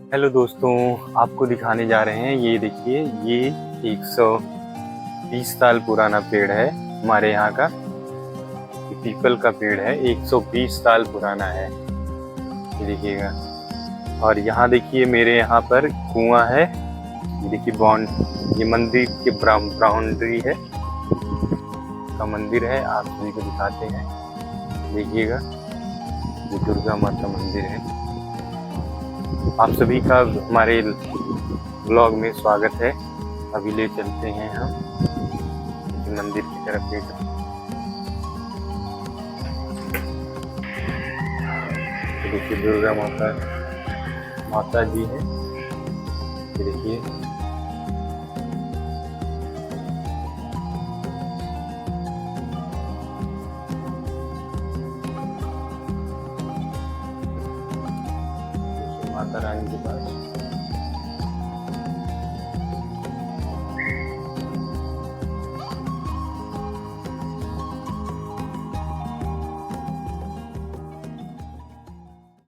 Hello दोस्तों, आपको दिखाने जा रहे हैं। ये देखिए, ये 120 साल पुराना पेड़ है हमारे यहाँ का। ये पीपल का पेड़ है, 120 साल पुराना है। ये देखिएगा। और यहाँ देखिए, मेरे यहाँ पर कुआं है। ये देखिए, ये मंदिर की बाउंड्री है का मंदिर है। आप सभी को दिखाते हैं, देखिएगा। ये दुर्गा माता मंदिर है। आप सभी का हमारे ब्लॉग में स्वागत है। अभी ले चलते हैं हम मंदिर की तरफ। देखिए, दुर्गा माता जी है। देखिए, माता रानी के पास